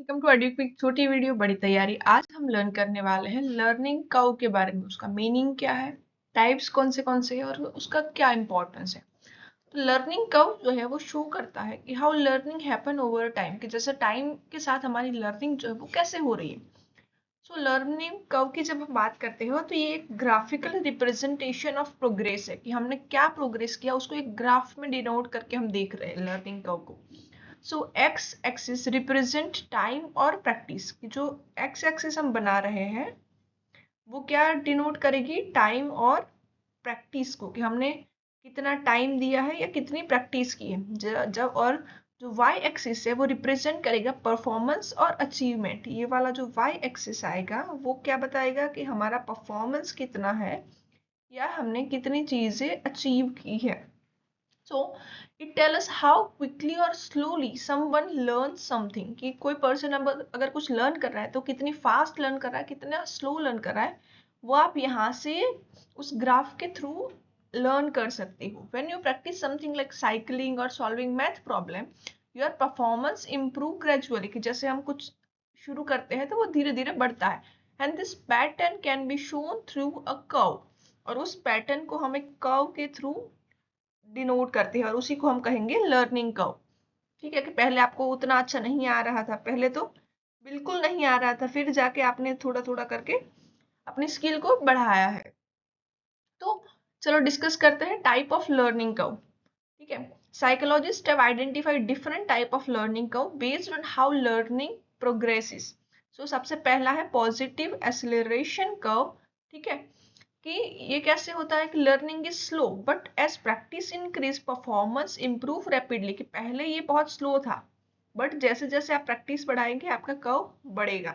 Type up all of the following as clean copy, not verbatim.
Welcome to एडुक्विक। छोटी video बड़ी तैयारी। आज हम लर्न करने वाले हैं लर्निंग कर्व के बारे में। उसका मीनिंग क्या है, टाइप्स कौन से हैं और उसका क्या इंपॉर्टेंस है। तो लर्निंग कर्व जो है वो शो करता है कि how learning happen over time, कि जैसे टाइम के साथ हमारी लर्निंग जो है वो कैसे हो रही है। सो लर्निंग कर्व की जब हम बात करते हो तो ये एक ग्राफिकल रिप्रेजेंटेशन ऑफ प्रोग्रेस है, कि हमने क्या प्रोग्रेस किया उसको एक ग्राफ में डिनोट करके हम देख रहे हैं लर्निंग कर्व को। सो एक्स एक्सिस रिप्रेजेंट टाइम और प्रैक्टिस, की जो एक्स एक्सिस हम बना रहे हैं वो क्या डिनोट करेगी, टाइम और प्रैक्टिस को, कि हमने कितना टाइम दिया है या कितनी प्रैक्टिस की है। जब और जो वाई एक्सिस है वो रिप्रेजेंट करेगा परफॉर्मेंस और अचीवमेंट। ये वाला जो वाई एक्सिस आएगा वो क्या बताएगा कि हमारा परफॉर्मेंस कितना है या हमने कितनी चीजें अचीव की है। So it tell us how quickly or slowly someone learns something, कि कोई पर्सन अगर कुछ लर्न कर रहा है तो कितनी फास्ट लर्न कर रहा है, कितना स्लो लर्न कर रहा है, वो आप यहाँ से उस ग्राफ के थ्रू लर्न कर सकते हो। When you practice something like cycling or solving math problem, your performance improve gradually, कि जैसे हम कुछ शुरू करते हैं तो वो धीरे धीरे बढ़ता है। And this pattern can be shown through a curve, और उस पैटर्न को हम एक कर्व के थ्रू डिनोट करते हैं और उसी को हम कहेंगे लर्निंग कर्व। ठीक है, कि पहले आपको उतना अच्छा नहीं आ रहा था, पहले तो बिल्कुल नहीं आ रहा था, फिर जाके आपने थोड़ा थोड़ा करके अपनी स्किल को बढ़ाया है। तो चलो डिस्कस करते हैं टाइप ऑफ लर्निंग कर्व। ठीक है, psychologist have identified different type of learning curve based on how learning progresses. So सबसे पहला है पॉजिटिव एक्सेलरेशन कर्व। ठीक है, कि ये कैसे होता है कि learning is slow but as practice increase performance improve rapidly, कि पहले ये बहुत स्लो था बट जैसे जैसे आप प्रैक्टिस बढ़ाएंगे आपका कर्व बढ़ेगा।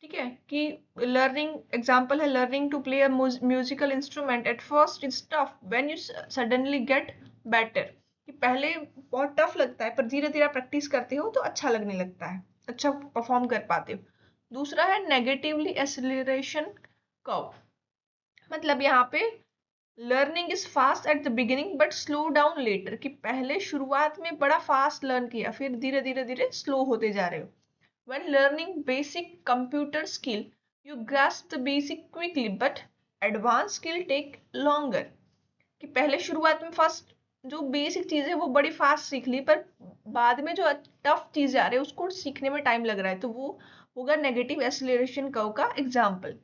ठीक है, कि लर्निंग एग्जांपल है learning to play a musical instrument at first is tough when you suddenly get better, कि पहले बहुत टफ लगता है पर धीरे धीरे प्रैक्टिस करते हो तो अच्छा लगने लगता है, अच्छा परफॉर्म कर पाते हो। दूसरा है नेगेटिवली एक्सेलरेशन कर्व, मतलब यहाँ पे learning is fast at the beginning but slow down later, कि पहले शुरुआत में बड़ा फास्ट लर्न किया फिर धीरे धीरे धीरे स्लो होते जा रहे हो। When learning basic computer skill you grasp the basic quickly but advance skill take longer, कि पहले शुरुआत में फर्स्ट जो बेसिक चीज है वो बड़ी फास्ट सीख ली पर बाद में जो टफ चीजें आ रही है उसको सीखने में टाइम लग रहा है, तो वो होगा नेगेटिव एक्सेलरेशन कर्व का एग्जाम्पल।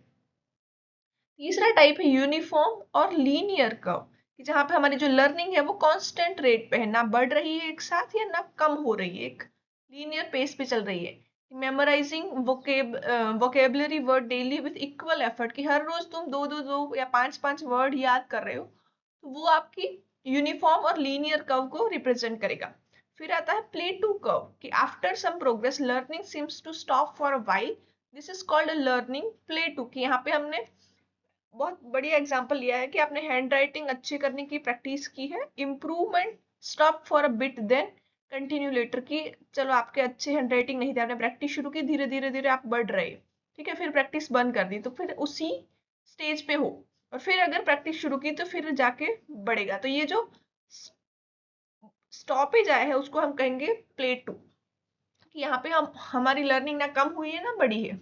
तीसरा टाइप है यूनिफॉर्म और लीनियर कर्व, कि जहाँ पे हमारी जो लर्निंग है वो कांस्टेंट रेट पे है, ना बढ़ रही है एक साथ या ना कम हो रही है, एक लीनियर पेस पे चल रही है। Memorising vocabulary word daily with equal effort, कि हर रोज तुम दो दो दो या पांच पांच वर्ड याद कर रहे हो, तो वो आपकी यूनिफॉर्म और लीनियर कर्व को रिप्रेजेंट करेगा। फिर आता है प्ले टू कर्व, कि after some progress learning seems to stop for a while, this is called a learning plateau, कि यहाँ पे हमने बहुत बढ़िया एग्जांपल लिया है कि आपने हैंड राइटिंग अच्छे करने की प्रैक्टिस की है, improvement stop for a bit then continue later, की चलो आपके अच्छे हैंड राइटिंग नहीं थे, आपने प्रैक्टिस शुरू की, धीरे धीरे धीरे आप बढ़ रहे हो। ठीक है, फिर प्रैक्टिस बंद कर दी तो फिर उसी स्टेज पे हो, और फिर अगर प्रैक्टिस शुरू की तो फिर जाके बढ़ेगा। तो ये जो स्टॉपेज आया है उसको हम कहेंगे प्ले टू, कि यहाँ पे हम हमारी लर्निंग ना कम हुई है ना बढ़ी है।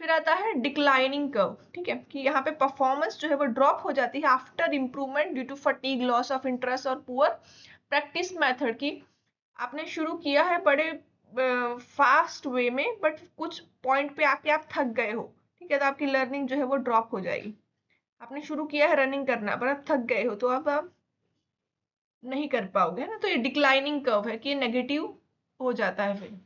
फिर आता है डिक्लाइनिंग कर्व। ठीक है, कि यहाँ पे परफॉर्मेंस जो है वो ड्रॉप हो जाती है after improvement due to fatigue, loss of interest और पुअर प्रैक्टिस मेथड, की आपने शुरू किया है बड़े फास्ट वे में बट कुछ पॉइंट पे आके आप थक गए हो। ठीक है, तो आपकी लर्निंग जो है वो ड्रॉप हो जाएगी। आपने शुरू किया है रनिंग करना पर आप थक गए हो तो अब आप नहीं कर पाओगे, है ना। तो ये डिक्लाइनिंग कर्व है, कि ये नेगेटिव हो जाता है फिर।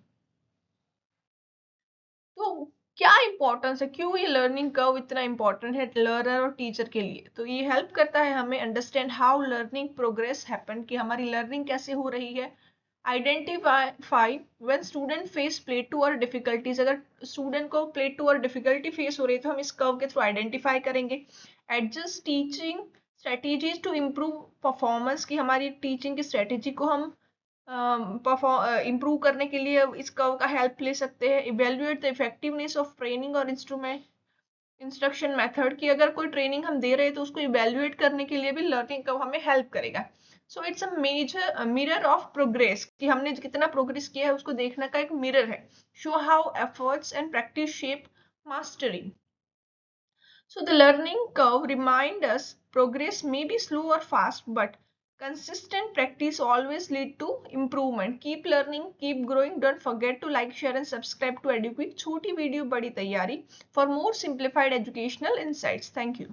तो क्या इंपॉर्टेंस है, क्यों ये लर्निंग कर्व इतना इंपॉर्टेंट है लर्नर और टीचर के लिए। तो ये हेल्प करता है हमें understand how learning progress happen, कि हमारी लर्निंग कैसे हो रही है। आइडेंटिफाई व्हेन स्टूडेंट फेस प्लेटू और डिफिकल्टीज, अगर स्टूडेंट को प्लेटू और डिफिकल्टी फेस हो रही है तो हम इस कर्व के थ्रू आइडेंटिफाई करेंगे। Adjust teaching strategies to improve performance, की हमारी टीचिंग की स्ट्रेटेजी को हम इम्प्रूव करने के लिए इस कर्व का हेल्प ले सकते हैं। Evaluate the effectiveness of training और इंस्ट्रूमेंट इंस्ट्रक्शन मेथड, की अगर कोई ट्रेनिंग हम दे रहे हैं तो उसको इवेल्युएट करने के लिए भी लर्निंग कर्व हमें हेल्प करेगा। So it's a major mirror of progress, कि हमने कितना प्रोग्रेस किया है उसको देखने का एक मिरर है. Show how efforts and practice shape mastery. So the learning curve reminds us progress may be slow or fast, but consistent practice always lead to improvement. Keep learning, keep growing. Don't forget to like, share and subscribe to EduQuick. छोटी video बड़ी तैयारी for more simplified educational insights. Thank you.